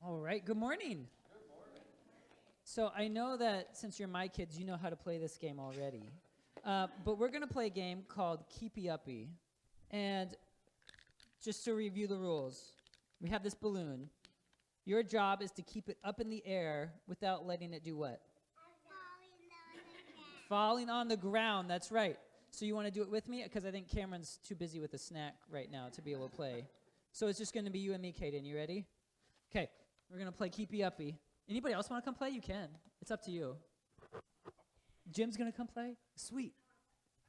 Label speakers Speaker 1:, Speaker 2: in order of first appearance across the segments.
Speaker 1: All right, good morning. So I know that since you're my kids, you know how to play this game already. But we're going to play a game called Keepy Uppy. And just to review the rules, we have this balloon. Your job is to keep it up in the air without letting it do what? Falling on the ground, that's right. So you want to do it with me? Because I think Cameron's too busy with a snack right now to be able to play. So it's just going to be you and me, Kaden. You ready? Okay, we're going to play Keepy Uppy. Anybody else want to come play? You can. It's up to you. Jim's going to come play? Sweet.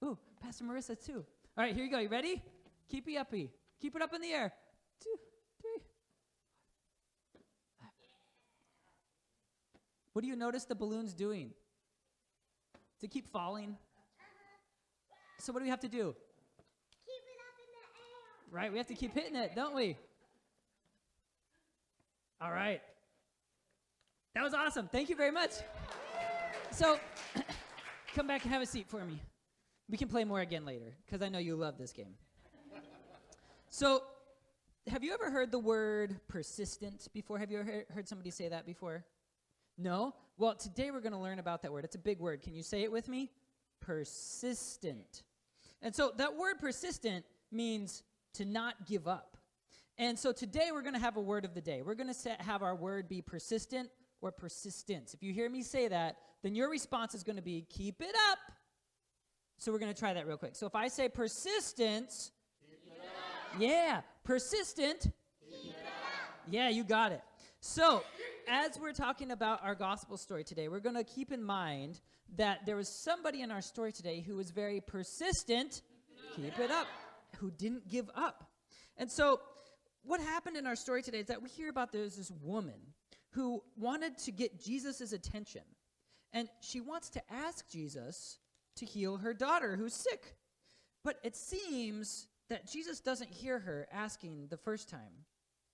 Speaker 1: Ooh, Pastor Marissa too. All right, here you go. You ready? Keepy Uppy. Keep it up in the air. 2, 3. What do you notice the balloon's doing? Does it keep falling? So what do we have to do?
Speaker 2: Keep it up in the air.
Speaker 1: Right, we have to keep hitting it, don't we? All right. That was awesome. Thank you very much. So come back and have a seat for me. We can play more again later because I know you love this game. So have you ever heard the word persistent before? Have you ever heard somebody say that before? No? Well, today we're going to learn about that word. It's a big word. Can you say it with me? Persistent. And so that word persistent means to not give up. And so today we're going to have a word of the day. We're going to have our word be persistent or persistence. If you hear me say that, then your response is going to be keep it up. So we're going to try that real quick. So if I say persistence, keep it up. Yeah, persistent. Keep it up. Yeah, you got it. So as we're talking about our gospel story today, we're going to keep in mind that there was somebody in our story today who was very persistent, keep it up, who didn't give up. And so what happened in our story today is that we hear about there's this woman who wanted to get Jesus' attention. And she wants to ask Jesus to heal her daughter who's sick. But it seems that Jesus doesn't hear her asking the first time.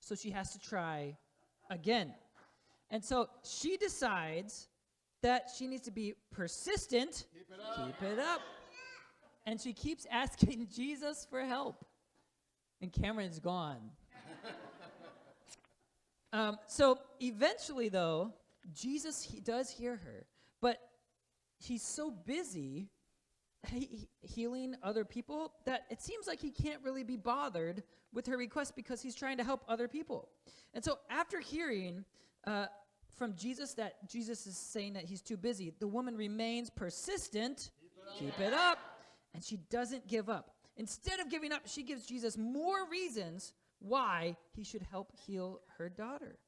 Speaker 1: So she has to try again. And so she decides that she needs to be persistent. Keep it up. And she keeps asking Jesus for help. And Cameron's gone. So eventually, though, Jesus he does hear her. But he's so busy healing other people that it seems like he can't really be bothered with her request because he's trying to help other people. And so after hearing from Jesus that Jesus is saying that he's too busy, the woman remains persistent. Keep it up. And she doesn't give up. Instead of giving up, she gives Jesus more reasons why he should help heal her daughter.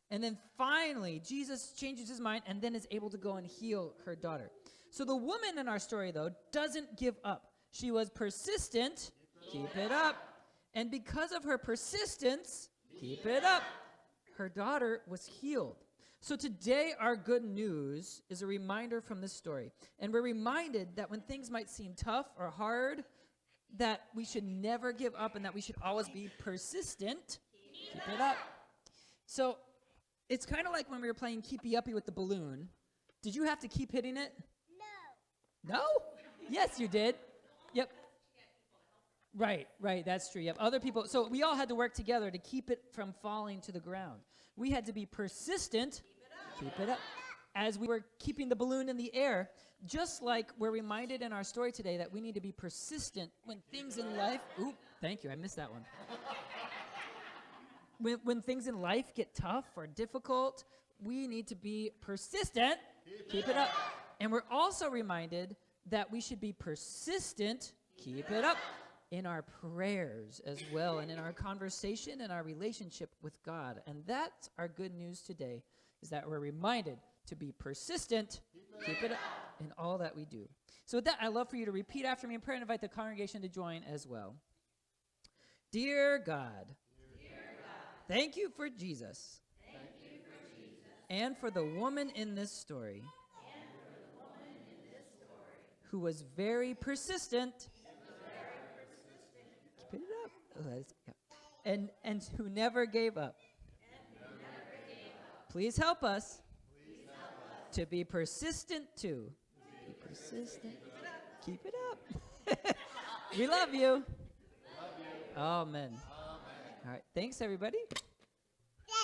Speaker 1: And then finally, Jesus changes his mind and then is able to go and heal her daughter. So the woman in our story, though, doesn't give up. She was persistent. Keep it up. And because of her persistence, keep it up, her daughter was healed. So today, our good news is a reminder from this story. And we're reminded that when things might seem tough or hard, that we should never give up and that we should always be persistent. Keep it up. So it's kind of like when we were playing Keepy Uppy with the balloon. Did you have to keep hitting it? No? Yes, you did. Yep. Right, that's true. Yep. Other people, so we all had to work together to keep it from falling to the ground. We had to be persistent. Keep it up. As we were keeping the balloon in the air, just like we're reminded in our story today that we need to be persistent when things in life, thank you, I missed that one. When things in life get tough or difficult, we need to be persistent. Keep it up. And we're also reminded that we should be persistent. Keep it up. In our prayers as well, and in our conversation and our relationship with God. And that's our good news today, is that we're reminded to be persistent, keep it up in all that we do. So with that, I'd love for you to repeat after me in prayer and invite the congregation to join as well. Dear God, thank you for Jesus. And for the woman in this story. Who was very persistent. Keep it up. And who never gave up. Please help us to be persistent too. Be persistent. Keep it up. We love you. Amen. All right. Thanks, everybody.